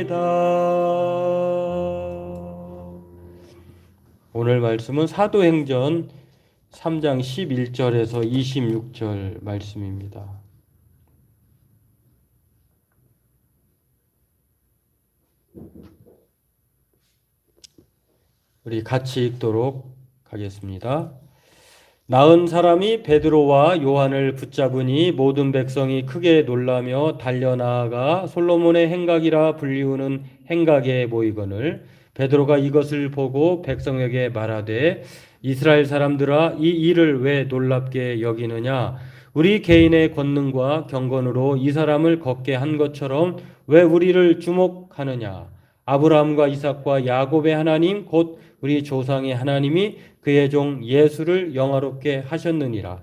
아니하리이다. 오늘 말씀은 사도행전 3장 11절에서 26절 말씀입니다. 우리 같이 읽도록 하겠습니다. 나은 사람이 베드로와 요한을 붙잡으니 모든 백성이 크게 놀라며 달려나아가 솔로몬의 행각이라 불리우는 행각에 모이거늘 베드로가 이것을 보고 백성에게 말하되 이스라엘 사람들아 이 일을 왜 놀랍게 여기느냐 우리 개인의 권능과 경건으로 이 사람을 걷게 한 것처럼 왜 우리를 주목하느냐 아브라함과 이삭과 야곱의 하나님 곧 우리 조상의 하나님이 그의 종 예수를 영화롭게 하셨느니라.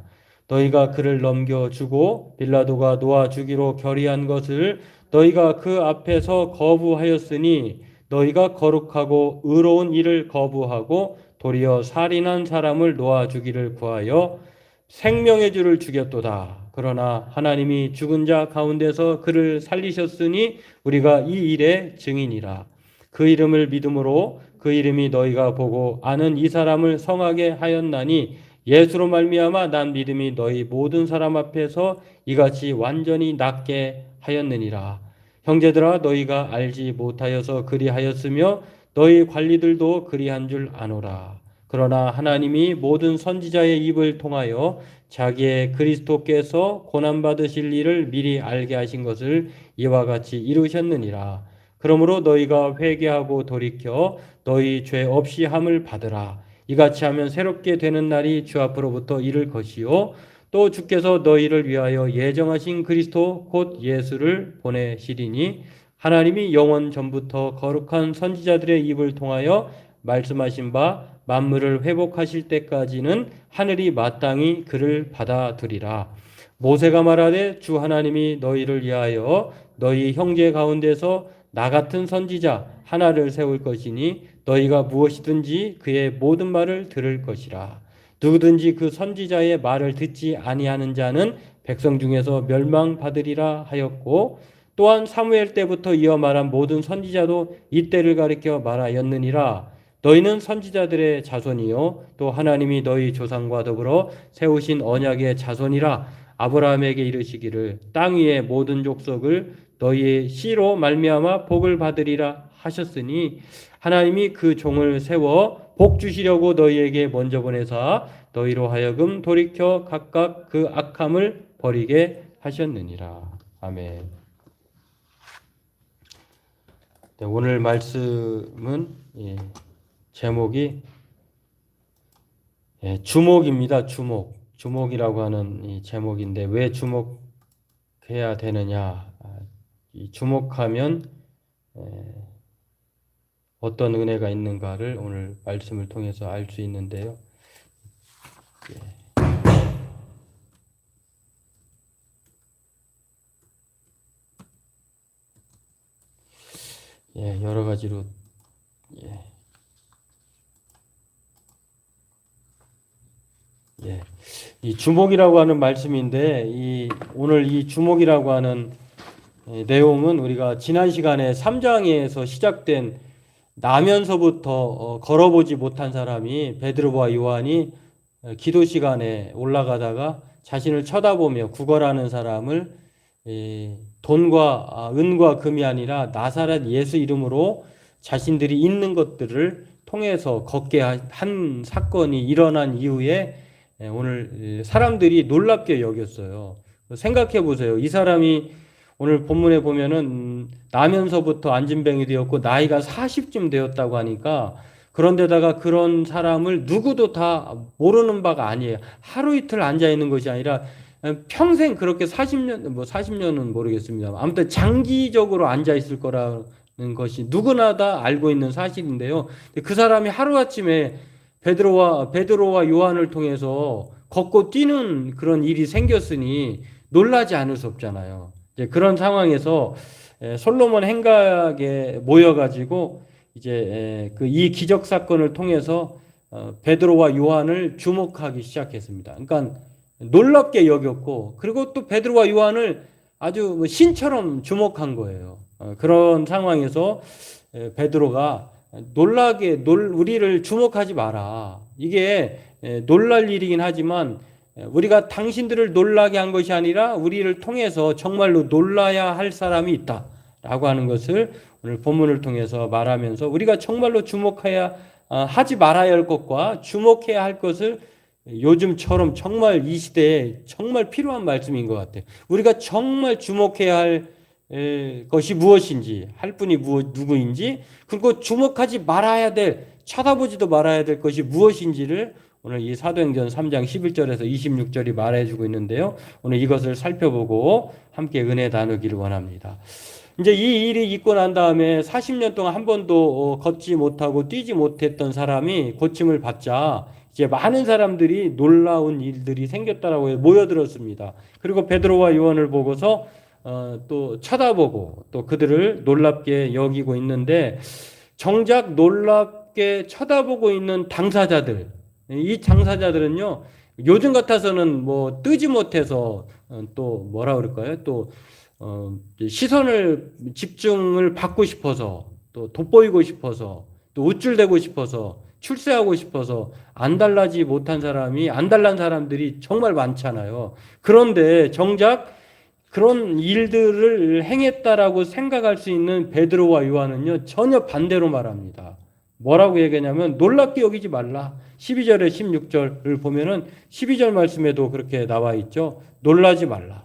너희가 그를 넘겨주고 빌라도가 놓아주기로 결의한 것을 너희가 그 앞에서 거부하였으니 너희가 거룩하고 의로운 일을 거부하고 도리어 살인한 사람을 놓아주기를 구하여 생명의 주를 죽였도다. 그러나 하나님이 죽은 자 가운데서 그를 살리셨으니 우리가 이 일의 증인이라. 그 이름을 믿음으로 그 이름이 너희가 보고 아는 이 사람을 성하게 하였나니 예수로 말미암아 난 믿음이 너희 모든 사람 앞에서 이같이 완전히 낫게 하였느니라. 형제들아 너희가 알지 못하여서 그리하였으며 너희 관리들도 그리한 줄 아노라. 그러나 하나님이 모든 선지자의 입을 통하여 자기의 그리스도께서 고난받으실 일을 미리 알게 하신 것을 이와 같이 이루셨느니라. 그러므로 너희가 회개하고 돌이켜 너희 죄 없이 함을 받으라. 이같이 하면 새롭게 되는 날이 주 앞으로부터 이를 것이요 또 주께서 너희를 위하여 예정하신 그리스도 곧 예수를 보내시리니 하나님이 영원 전부터 거룩한 선지자들의 입을 통하여 말씀하신 바 만물을 회복하실 때까지는 하늘이 마땅히 그를 받아들이라. 모세가 말하되 주 하나님이 너희를 위하여 너희 형제 가운데서 나 같은 선지자 하나를 세울 것이니 너희가 무엇이든지 그의 모든 말을 들을 것이라. 누구든지 그 선지자의 말을 듣지 아니하는 자는 백성 중에서 멸망받으리라 하였고 또한 사무엘 때부터 이어 말한 모든 선지자도 이때를 가리켜 말하였느니라. 너희는 선지자들의 자손이요 또 하나님이 너희 조상과 더불어 세우신 언약의 자손이라. 아브라함에게 이르시기를 땅 위의 모든 족속을 너희의 씨로 말미암아 복을 받으리라 하셨으니 하나님이 그 종을 세워 복 주시려고 너희에게 먼저 보내사 너희로 하여금 돌이켜 각각 그 악함을 버리게 하셨느니라. 아멘. 네, 오늘 말씀은 제목이 주목입니다. 주목이라고 하는 이 제목인데 왜 주목해야 되느냐? 이 주목하면 어떤 은혜가 있는가를 오늘 말씀을 통해서 알 수 있는데요. 여러 가지로 이 주목이라고 하는 말씀인데 오늘 이 주목이라고 하는 내용은 우리가 지난 시간에 3장에서 시작된 나면서부터 걸어보지 못한 사람이 베드로와 요한이 기도 시간에 올라가다가 자신을 쳐다보며 구걸하는 사람을 돈과 은과 금이 아니라 나사렛 예수 이름으로 자신들이 있는 것들을 통해서 걷게 한 사건이 일어난 이후에 오늘 사람들이 놀랍게 여겼어요. 생각해 보세요. 이 사람이 오늘 본문에 보면은 나면서부터 안진뱅이 되었고 나이가 40쯤 되었다고 하니까 그런데다가 그런 사람을 누구도 다 모르는 바가 아니에요. 하루 이틀 앉아 있는 것이 아니라 평생 그렇게 40년, 40년은 모르겠습니다. 아무튼 장기적으로 앉아 있을 거라는 것이 누구나 다 알고 있는 사실인데요. 그 사람이 하루아침에 베드로와 요한을 통해서 걷고 뛰는 그런 일이 생겼으니 놀라지 않을 수 없잖아요. 이제 그런 상황에서 솔로몬 행각에 모여가지고 이제 이 기적 사건을 통해서 베드로와 요한을 주목하기 시작했습니다. 그러니까 놀랍게 여겼고 그리고 또 베드로와 요한을 아주 뭐 신처럼 주목한 거예요. 그런 상황에서 베드로가 우리를 주목하지 마라. 이게 놀랄 일이긴 하지만 우리가 당신들을 놀라게 한 것이 아니라 우리를 통해서 정말로 놀라야 할 사람이 있다라고 하는 것을 오늘 본문을 통해서 말하면서 우리가 정말로 주목해야 하지 말아야 할 것과 주목해야 할 것을 요즘처럼 정말 이 시대에 정말 필요한 말씀인 것 같아요. 우리가 정말 주목해야 할 것이 무엇인지, 할 분이 누구인지, 그리고 주목하지 말아야 될, 쳐다보지도 말아야 될 것이 무엇인지를 오늘 이 사도행전 3장 11절에서 26절이 말해주고 있는데요. 오늘 이것을 살펴보고 함께 은혜 나누기를 원합니다. 이제 이 일이 있고 난 다음에 40년 동안 한 번도 걷지 못하고 뛰지 못했던 사람이 고침을 받자 이제 많은 사람들이 놀라운 일들이 생겼다라고 모여들었습니다. 그리고 베드로와 요한을 보고서 또 쳐다보고 또 그들을 놀랍게 여기고 있는데 정작 놀랍게 쳐다보고 있는 당사자들, 이 당사자들은요 요즘 같아서는 뭐 뜨지 못해서 또 뭐라 그럴까요? 또 시선을 집중을 받고 싶어서 또 돋보이고 싶어서 또 우쭐대고 싶어서 출세하고 싶어서 안달나지 못한 사람이 안달난 사람들이 정말 많잖아요. 그런데 정작 그런 일들을 행했다라고 생각할 수 있는 베드로와 요한은요 전혀 반대로 말합니다. 뭐라고 얘기하냐면 놀랍게 여기지 말라. 12절에 16절을 보면은 12절 말씀에도 그렇게 나와 있죠. 놀라지 말라.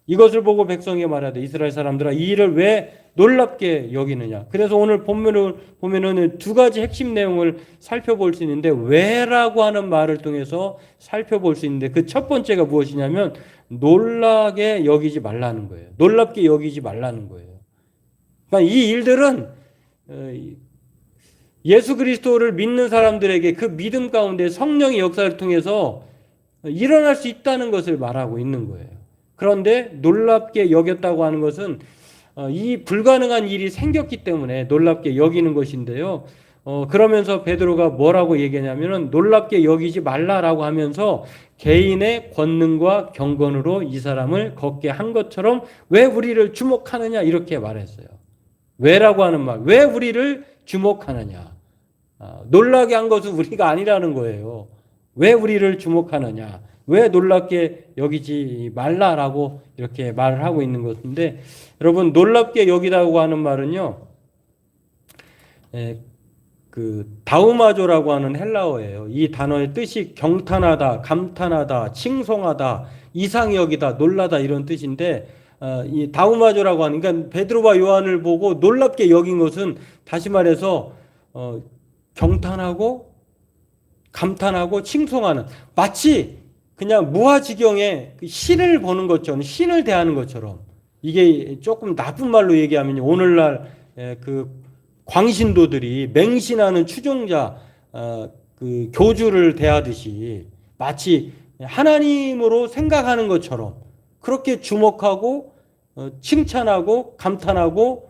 이것을 보고 백성에게 말하되 이스라엘 사람들아 이 일을 왜 놀랍게 여기느냐. 그래서 오늘 본문을 보면은 두 가지 핵심 내용을 살펴볼 수 있는데 왜라고 하는 말을 통해서 살펴볼 수 있는데 그 첫 번째가 무엇이냐면 놀라게 여기지 말라는 거예요. 놀랍게 여기지 말라는 거예요. 그러니까 이 일들은 예수 그리스도를 믿는 사람들에게 그 믿음 가운데 성령의 역사를 통해서 일어날 수 있다는 것을 말하고 있는 거예요. 그런데 놀랍게 여겼다고 하는 것은 이 불가능한 일이 생겼기 때문에 놀랍게 여기는 것인데요. 그러면서 베드로가 뭐라고 얘기하냐면은 놀랍게 여기지 말라라고 하면서 개인의 권능과 경건으로 이 사람을 걷게 한 것처럼 왜 우리를 주목하느냐 이렇게 말했어요. 왜라고 하는 말, 왜 우리를 주목하느냐. 놀라게 한 것은 우리가 아니라는 거예요. 왜 우리를 주목하느냐. 왜 놀랍게 여기지 말라라고 이렇게 말을 하고 있는 것인데 여러분 놀랍게 여기다고 하는 말은요. 그 다우마조라고 하는 헬라어예요. 이 단어의 뜻이 경탄하다, 감탄하다, 칭송하다, 이상히 여기다, 놀라다 이런 뜻인데 이 다우마조라고 하는 그러니까 베드로와 요한을 보고 놀랍게 여긴 것은 다시 말해서 경탄하고 감탄하고 칭송하는 마치 그냥 무아지경에 신을 보는 것처럼 신을 대하는 것처럼 이게 조금 나쁜 말로 얘기하면 오늘날 그 광신도들이 맹신하는 추종자 그 교주를 대하듯이 마치 하나님으로 생각하는 것처럼 그렇게 주목하고 칭찬하고 감탄하고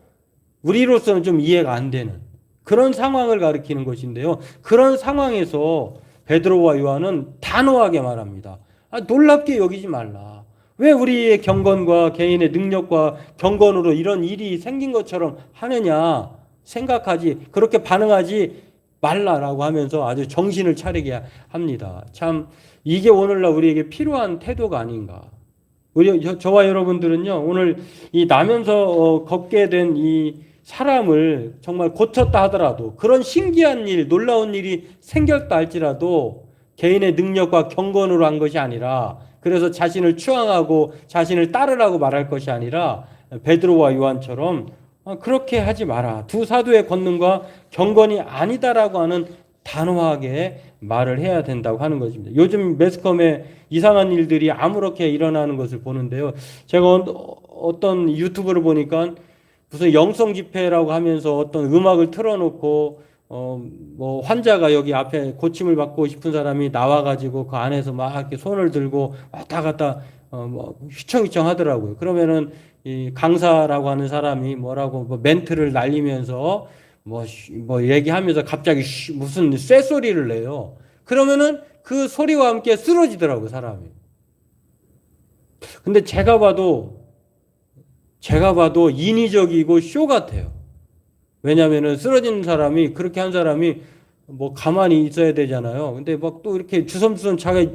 우리로서는 좀 이해가 안 되는 그런 상황을 가리키는 것인데요. 그런 상황에서 베드로와 요한은 단호하게 말합니다. 놀랍게 여기지 말라. 왜 우리의 경건과 개인의 능력과 경건으로 이런 일이 생긴 것처럼 하느냐 생각하지 그렇게 반응하지 말라라고 하면서 아주 정신을 차리게 합니다. 참 이게 오늘날 우리에게 필요한 태도가 아닌가. 저와 여러분들은요 오늘 이 나면서 걷게 된 이 사람을 정말 고쳤다 하더라도 그런 신기한 일, 놀라운 일이 생겼다 할지라도 개인의 능력과 경건으로 한 것이 아니라 그래서 자신을 추앙하고 자신을 따르라고 말할 것이 아니라 베드로와 요한처럼 그렇게 하지 마라. 두 사도의 권능과 경건이 아니다라고 하는 단호하게 말을 해야 된다고 하는 것입니다. 요즘 매스컴에 이상한 일들이 아무렇게 일어나는 것을 보는데요. 제가 어떤 유튜브를 보니까 무슨 영성 집회라고 하면서 어떤 음악을 틀어놓고 뭐 환자가 여기 앞에 고침을 받고 싶은 사람이 나와가지고 그 안에서 막 이렇게 손을 들고 왔다 갔다 뭐 휘청휘청 하더라고요. 그러면은 이 강사라고 하는 사람이 뭐라고 뭐 멘트를 날리면서 뭐 얘기하면서 갑자기 무슨 쇠소리를 내요. 그러면은 그 소리와 함께 쓰러지더라고요, 사람이. 근데 제가 봐도 제가 봐도 인위적이고 쇼 같아요. 왜냐하면은 쓰러진 사람이, 그렇게 한 사람이 뭐 가만히 있어야 되잖아요. 근데 막 또 이렇게 주섬주섬 자가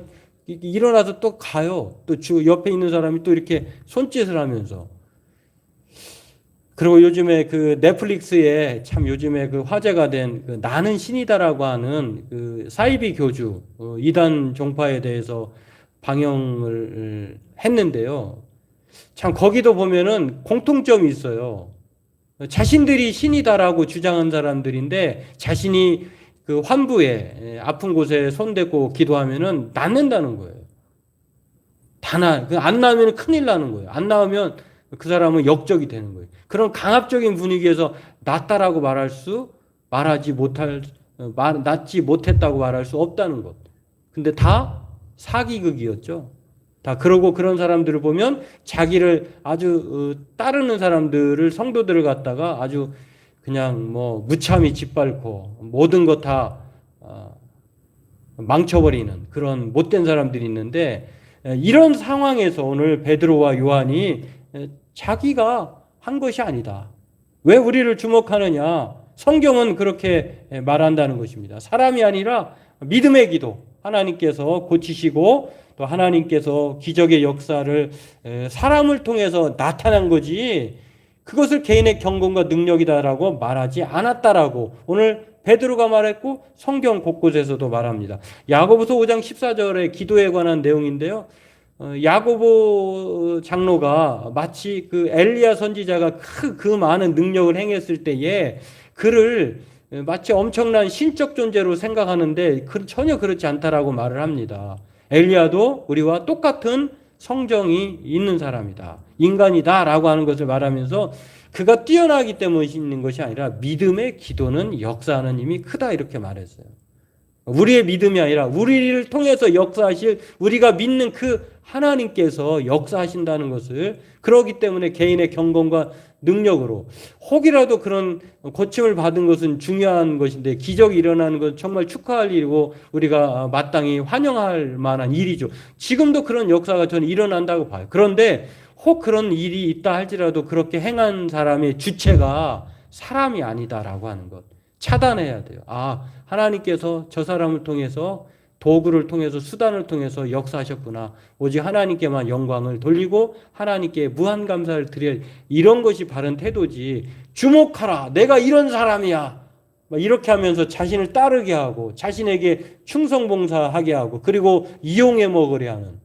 일어나서 또 가요. 또 옆에 있는 사람이 또 이렇게 손짓을 하면서. 그리고 요즘에 그 넷플릭스에 참 요즘에 그 화제가 된 그 나는 신이다라고 하는 그 사이비 교주 이단 종파에 대해서 방영을 했는데요. 참 거기도 보면은 공통점이 있어요. 자신들이 신이다라고 주장한 사람들인데 자신이 그 환부에 아픈 곳에 손대고 기도하면은 낫는다는 거예요. 안 나으면 큰일 나는 거예요. 안 나으면 그 사람은 역적이 되는 거예요. 그런 강압적인 분위기에서 낫다라고 말하지 못할, 낫지 못했다고 말할 수 없다는 것. 근데 다 사기극이었죠. 다 그러고 그런 사람들을 보면 자기를 아주 따르는 사람들을 성도들을 갖다가 아주 그냥 뭐 무참히 짓밟고 모든 것다 망쳐버리는 그런 못된 사람들이 있는데 이런 상황에서 오늘 베드로와 요한이 자기가 한 것이 아니다. 왜 우리를 주목하느냐? 성경은 그렇게 말한다는 것입니다. 사람이 아니라 믿음의 기도. 하나님께서 고치시고 또 하나님께서 기적의 역사를 사람을 통해서 나타난 거지 그것을 개인의 경건과 능력이다라고 말하지 않았다라고 오늘 베드로가 말했고 성경 곳곳에서도 말합니다. 야고보서 5장 14절의 기도에 관한 내용인데요. 야고보 장로가 마치 그 엘리야 선지자가 그 많은 능력을 행했을 때에 그를 마치 엄청난 신적 존재로 생각하는데 전혀 그렇지 않다라고 말을 합니다. 엘리야도 우리와 똑같은 성정이 있는 사람이다. 인간이다라고 하는 것을 말하면서 그가 뛰어나기 때문에 있는 것이 아니라 믿음의 기도는 역사하는 힘이 크다 이렇게 말했어요. 우리의 믿음이 아니라 우리를 통해서 역사하실 우리가 믿는 그 하나님께서 역사하신다는 것을 그러기 때문에 개인의 경건과 능력으로 혹이라도 그런 고침을 받은 것은 중요한 것인데 기적이 일어나는 건 정말 축하할 일이고 우리가 마땅히 환영할 만한 일이죠. 지금도 그런 역사가 저는 일어난다고 봐요. 그런데 혹 그런 일이 있다 할지라도 그렇게 행한 사람의 주체가 사람이 아니다라고 하는 것 차단해야 돼요. 하나님께서 저 사람을 통해서 도구를 통해서 수단을 통해서 역사하셨구나. 오직 하나님께만 영광을 돌리고 하나님께 무한 감사를 드릴 이런 것이 바른 태도지. 주목하라. 내가 이런 사람이야. 이렇게 하면서 자신을 따르게 하고 자신에게 충성봉사하게 하고 그리고 이용해 먹으려 하는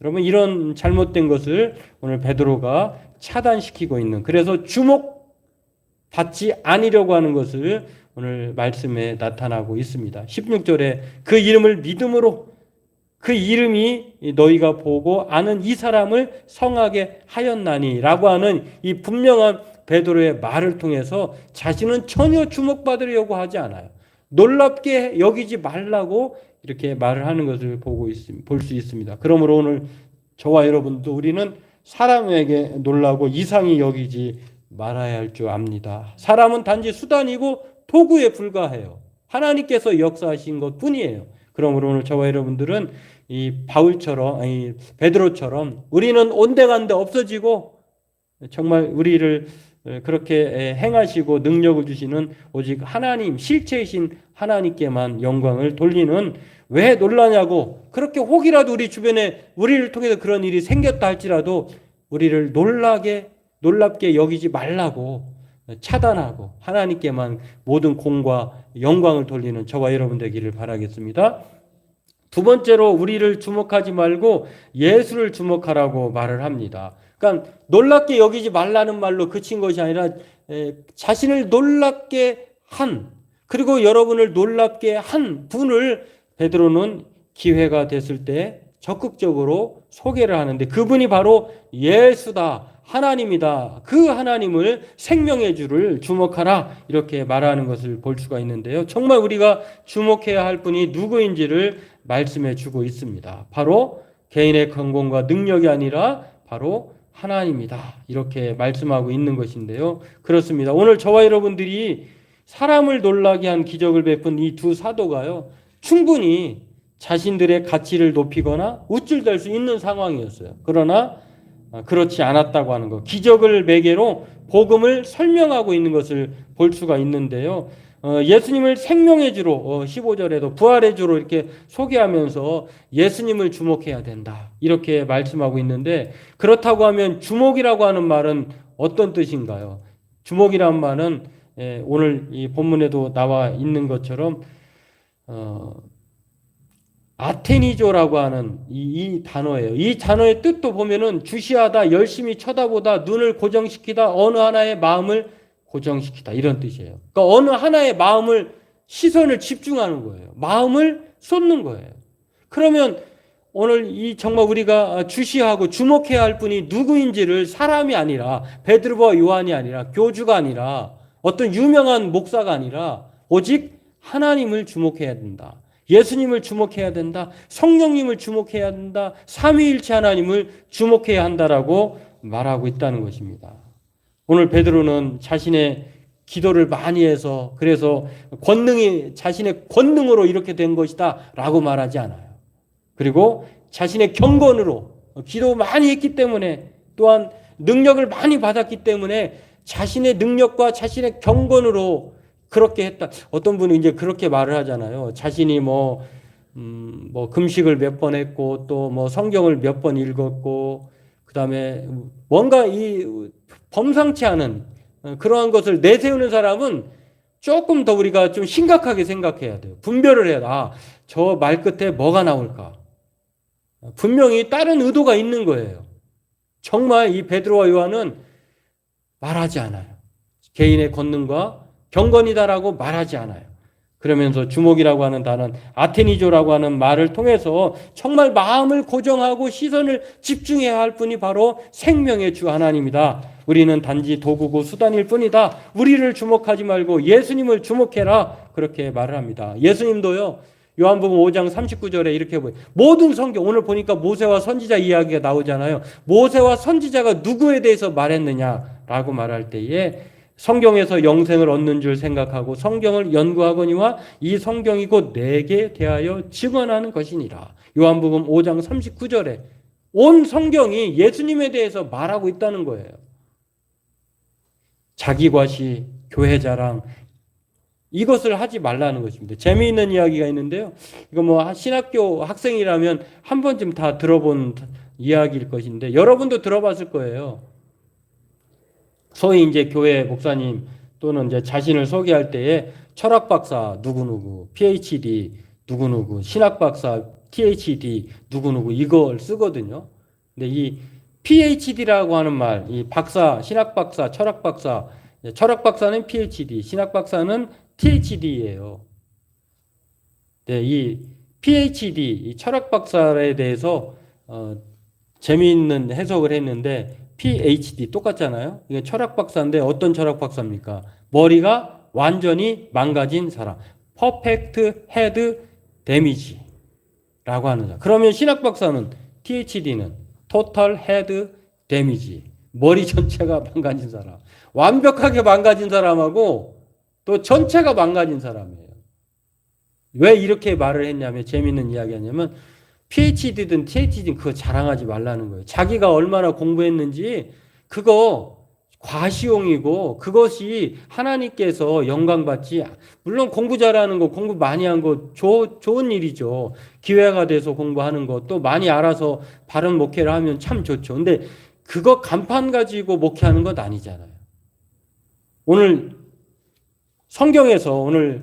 여러분 이런 잘못된 것을 오늘 베드로가 차단시키고 있는 그래서 주목받지 않으려고 하는 것을 오늘 말씀에 나타나고 있습니다. 16절에 그 이름을 믿음으로 그 이름이 너희가 보고 아는 이 사람을 성하게 하였나니 라고 하는 이 분명한 베드로의 말을 통해서 자신은 전혀 주목받으려고 하지 않아요. 놀랍게 여기지 말라고 이렇게 말을 하는 것을 볼 수 있습니다. 그러므로 오늘 저와 여러분도 우리는 사람에게 놀라고 이상히 여기지 말아야 할 줄 압니다. 사람은 단지 수단이고 도구에 불과해요. 하나님께서 역사하신 것 뿐이에요. 그러므로 오늘 저와 여러분들은 이 베드로처럼 우리는 온데간데 없어지고 정말 우리를 그렇게 행하시고 능력을 주시는 오직 하나님, 실체이신 하나님께만 영광을 돌리는 왜 놀라냐고 그렇게 혹이라도 우리 주변에 우리를 통해서 그런 일이 생겼다 할지라도 우리를 놀랍게 여기지 말라고 차단하고 하나님께만 모든 공과 영광을 돌리는 저와 여러분 되기를 바라겠습니다. 두 번째로 우리를 주목하지 말고 예수를 주목하라고 말을 합니다. 그러니까 놀랍게 여기지 말라는 말로 그친 것이 아니라 자신을 놀랍게 한 그리고 여러분을 놀랍게 한 분을 베드로는 기회가 됐을 때 적극적으로 소개를 하는데 그분이 바로 예수다. 하나님이다. 그 하나님을 생명의 주를 주목하라. 이렇게 말하는 것을 볼 수가 있는데요. 정말 우리가 주목해야 할 분이 누구인지를 말씀해 주고 있습니다. 바로 개인의 건강과 능력이 아니라 바로 하나님이다. 이렇게 말씀하고 있는 것인데요. 그렇습니다. 오늘 저와 여러분들이 사람을 놀라게 한 기적을 베푼 이 두 사도가요. 충분히 자신들의 가치를 높이거나 우쭐댈 수 있는 상황이었어요. 그러나 그렇지 않았다고 하는 것. 기적을 매개로 복음을 설명하고 있는 것을 볼 수가 있는데요. 예수님을 생명의 주로 15절에도 부활의 주로 이렇게 소개하면서 예수님을 주목해야 된다. 이렇게 말씀하고 있는데 그렇다고 하면 주목이라고 하는 말은 어떤 뜻인가요? 주목이란 말은 오늘 이 본문에도 나와 있는 것처럼 아테니조라고 하는 이 단어예요. 이 단어의 뜻도 보면은 주시하다, 열심히 쳐다보다, 눈을 고정시키다, 어느 하나의 마음을 고정시키다 이런 뜻이에요. 그러니까 어느 하나의 마음을 시선을 집중하는 거예요. 마음을 쏟는 거예요. 그러면 오늘 이 정말 우리가 주시하고 주목해야 할 분이 누구인지를 사람이 아니라 베드로와 요한이 아니라 교주가 아니라 어떤 유명한 목사가 아니라 오직 하나님을 주목해야 된다. 예수님을 주목해야 된다. 성령님을 주목해야 된다. 삼위일체 하나님을 주목해야 한다라고 말하고 있다는 것입니다. 오늘 베드로는 자신의 기도를 많이 해서 그래서 권능이 자신의 권능으로 이렇게 된 것이다 라고 말하지 않아요. 그리고 자신의 경건으로 기도 많이 했기 때문에 또한 능력을 많이 받았기 때문에 자신의 능력과 자신의 경건으로 그렇게 했다. 어떤 분은 이제 그렇게 말을 하잖아요. 자신이 뭐 금식을 몇 번 했고 또 뭐 성경을 몇 번 읽었고 그다음에 뭔가 이 범상치 않은 그러한 것을 내세우는 사람은 조금 더 우리가 좀 심각하게 생각해야 돼요. 분별을 해야 돼. 저 말 끝에 뭐가 나올까? 분명히 다른 의도가 있는 거예요. 정말 이 베드로와 요한은 말하지 않아요. 개인의 권능과 경건이다라고 말하지 않아요. 그러면서 주목이라고 하는 단어는 아테니조라고 하는 말을 통해서 정말 마음을 고정하고 시선을 집중해야 할 분이 바로 생명의 주 하나님이다. 우리는 단지 도구고 수단일 뿐이다. 우리를 주목하지 말고 예수님을 주목해라. 그렇게 말을 합니다. 예수님도요. 요한복음 5장 39절에 이렇게 보여요. 모든 성경 오늘 보니까 모세와 선지자 이야기가 나오잖아요. 모세와 선지자가 누구에 대해서 말했느냐라고 말할 때에 성경에서 영생을 얻는 줄 생각하고 성경을 연구하거니와 이 성경이 곧 내게 대하여 증언하는 것이니라. 요한복음 5장 39절에 온 성경이 예수님에 대해서 말하고 있다는 거예요. 자기 과시, 교회 자랑 이것을 하지 말라는 것입니다. 재미있는 이야기가 있는데요. 이거 뭐 신학교 학생이라면 한 번쯤 다 들어본 이야기일 것인데 여러분도 들어봤을 거예요. 소위 이제 교회 목사님 또는 이제 자신을 소개할 때에 철학 박사 누구누구, PhD 누구누구, 신학 박사 THD 누구누구 이걸 쓰거든요. 근데 이 PhD라고 하는 말, 이 박사, 신학 박사, 철학 박사는 PhD, 신학 박사는 THD예요. 네, 이 PhD, 이 철학 박사에 대해서 재미있는 해석을 했는데 PhD 똑같잖아요. 이게 철학 박사인데 어떤 철학 박사입니까? 머리가 완전히 망가진 사람. Perfect Head Damage라고 하는 자. 그러면 신학 박사는 THD는 Total Head Damage. 머리 전체가 망가진 사람. 완벽하게 망가진 사람하고 또 전체가 망가진 사람이에요. 왜 이렇게 말을 했냐면 재밌는 이야기 하냐면 PhD든 THD든 그거 자랑하지 말라는 거예요. 자기가 얼마나 공부했는지 그거 과시용이고 그것이 하나님께서 영광받지. 물론 공부 잘하는 거 공부 많이 한 거 좋은 일이죠. 기회가 돼서 공부하는 거 또 많이 알아서 바른 목회를 하면 참 좋죠. 근데 그거 간판 가지고 목회하는 건 아니잖아요. 오늘 성경에서 오늘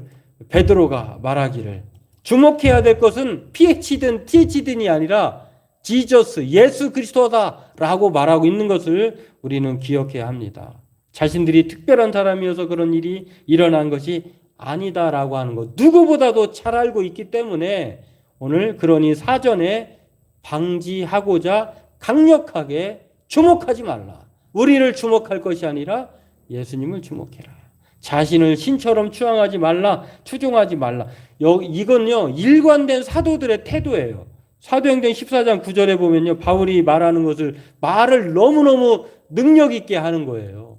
베드로가 말하기를 주목해야 될 것은 PhD든 THD는이 아니라 지저스, 예수 그리스도다라고 말하고 있는 것을 우리는 기억해야 합니다. 자신들이 특별한 사람이어서 그런 일이 일어난 것이 아니다라고 하는 것. 누구보다도 잘 알고 있기 때문에 오늘 그러니 사전에 방지하고자 강력하게 주목하지 말라. 우리를 주목할 것이 아니라 예수님을 주목해라. 자신을 신처럼 추종하지 말라. 이건요, 일관된 사도들의 태도예요. 사도행전 14장 9절에 보면요, 바울이 말하는 것을 말을 너무너무 능력 있게 하는 거예요.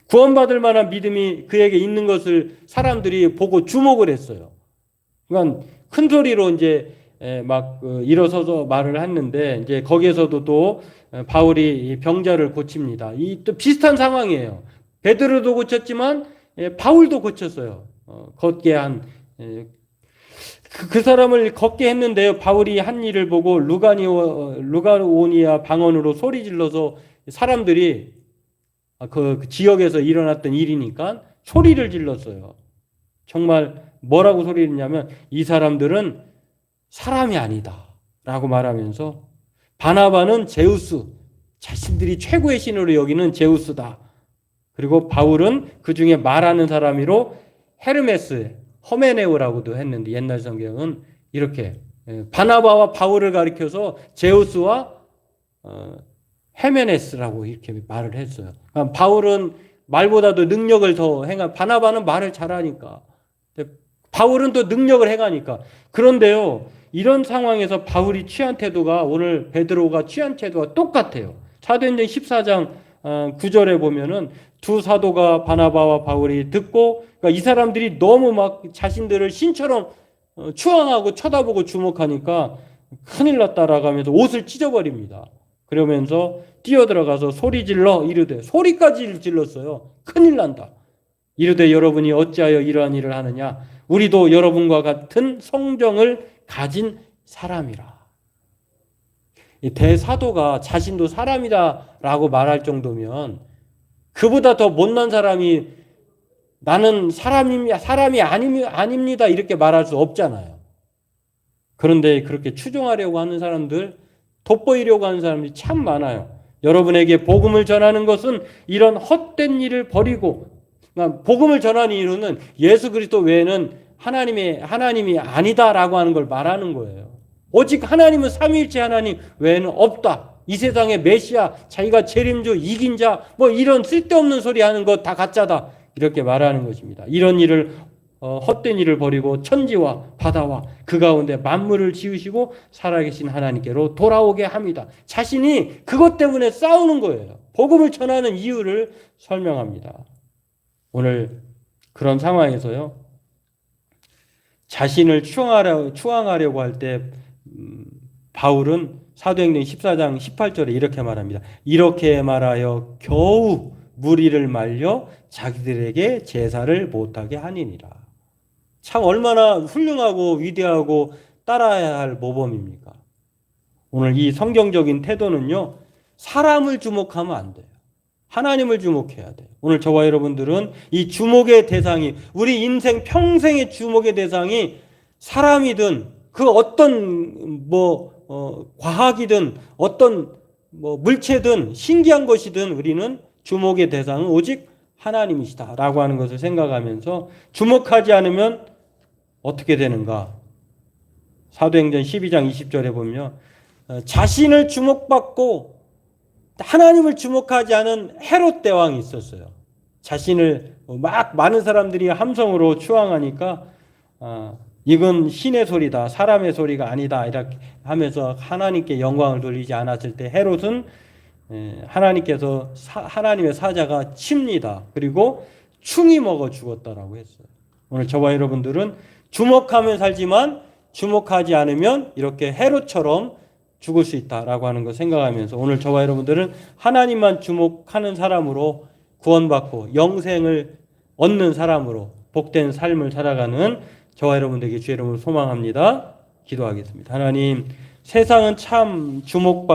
구원받을 만한 믿음이 그에게 있는 것을 사람들이 보고 주목을 했어요. 그러니까 큰 소리로 이제 막 일어서서 말을 했는데 이제 거기에서도 또 바울이 병자를 고칩니다. 이 또 비슷한 상황이에요. 베드로도 고쳤지만 바울도 고쳤어요. 걷게 한 그 사람을 걷게 했는데요. 바울이 한 일을 보고 루가오니아 방언으로 소리 질러서 사람들이 그 지역에서 일어났던 일이니까 소리를 질렀어요. 정말 뭐라고 소리를 했냐면 이 사람들은 사람이 아니다 라고 말하면서 바나바는 제우스, 자신들이 최고의 신으로 여기는 제우스다. 그리고 바울은 그 중에 말하는 사람이로 헤르메스, 허메네오라고도 했는데 옛날 성경은 이렇게 바나바와 바울을 가리켜서 제우스와 헤메네스라고 이렇게 말을 했어요. 그러니까 바울은 말보다도 능력을 더 행한, 바나바는 말을 잘하니까, 바울은 또 능력을 행하니까. 그런데요, 이런 상황에서 바울이 취한 태도가 오늘 베드로가 취한 태도가 똑같아요. 사도행전 14장 9절에 보면은 두 사도가 바나바와 바울이 듣고, 그러니까 이 사람들이 너무 막 자신들을 신처럼 추앙하고 쳐다보고 주목하니까 큰일 났다라고 하면서 옷을 찢어버립니다. 그러면서 뛰어들어가서 소리 질러 이르되, 소리까지 질렀어요. 큰일 난다. 이르되 여러분이 어찌하여 이러한 일을 하느냐? 우리도 여러분과 같은 성정을 가진 사람이라. 이 대사도가 자신도 사람이다라고 말할 정도면 그보다 더 못난 사람이 나는 사람이 아닙니다 이렇게 말할 수 없잖아요. 그런데 그렇게 추종하려고 하는 사람들, 돋보이려고 하는 사람들이 참 많아요. 여러분에게 복음을 전하는 것은 이런 헛된 일을 버리고, 그러니까 복음을 전하는 이유는 예수 그리스도 외에는 하나님이 아니다라고 하는 걸 말하는 거예요. 오직 하나님은 삼위일체 하나님 외에는 없다. 이 세상의 메시아, 자기가 재림주, 이긴 자, 뭐 이런 쓸데없는 소리 하는 거 다 가짜다. 이렇게 말하는 것입니다. 이런 일을 헛된 일을 버리고 천지와 바다와 그 가운데 만물을 지으시고 살아계신 하나님께로 돌아오게 합니다. 자신이 그것 때문에 싸우는 거예요. 복음을 전하는 이유를 설명합니다. 오늘 그런 상황에서요, 자신을 추앙하려고 할 때 바울은 사도행전 14장 18절에 이렇게 말합니다. 이렇게 말하여 겨우 무리를 말려 자기들에게 제사를 못하게 하니니라. 참 얼마나 훌륭하고 위대하고 따라야 할 모범입니까? 오늘 이 성경적인 태도는요, 사람을 주목하면 안 돼요. 하나님을 주목해야 돼요. 오늘 저와 여러분들은 이 주목의 대상이, 우리 인생 평생의 주목의 대상이 사람이든 그 어떤 과학이든 어떤 물체든 신기한 것이든 우리는 주목의 대상은 오직 하나님이시다라고 하는 것을 생각하면서 주목하지 않으면 어떻게 되는가? 사도행전 12장 20절에 보면 자신을 주목받고 하나님을 주목하지 않은 헤롯 대왕이 있었어요. 자신을 막 많은 사람들이 함성으로 추앙하니까 이건 신의 소리다, 사람의 소리가 아니다 이렇게 하면서 하나님께 영광을 돌리지 않았을 때 헤롯은 하나님께서 하나님의 사자가 칩니다. 그리고 충이 먹어 죽었다라고 했어요. 오늘 저와 여러분들은 주목하면 살지만 주목하지 않으면 이렇게 헤롯처럼 죽을 수 있다라고 하는 걸 생각하면서 오늘 저와 여러분들은 하나님만 주목하는 사람으로 구원받고 영생을 얻는 사람으로 복된 삶을 살아가는 저와 여러분들에게 주의 이름으로 소망합니다. 기도하겠습니다. 하나님, 세상은 참 주목받고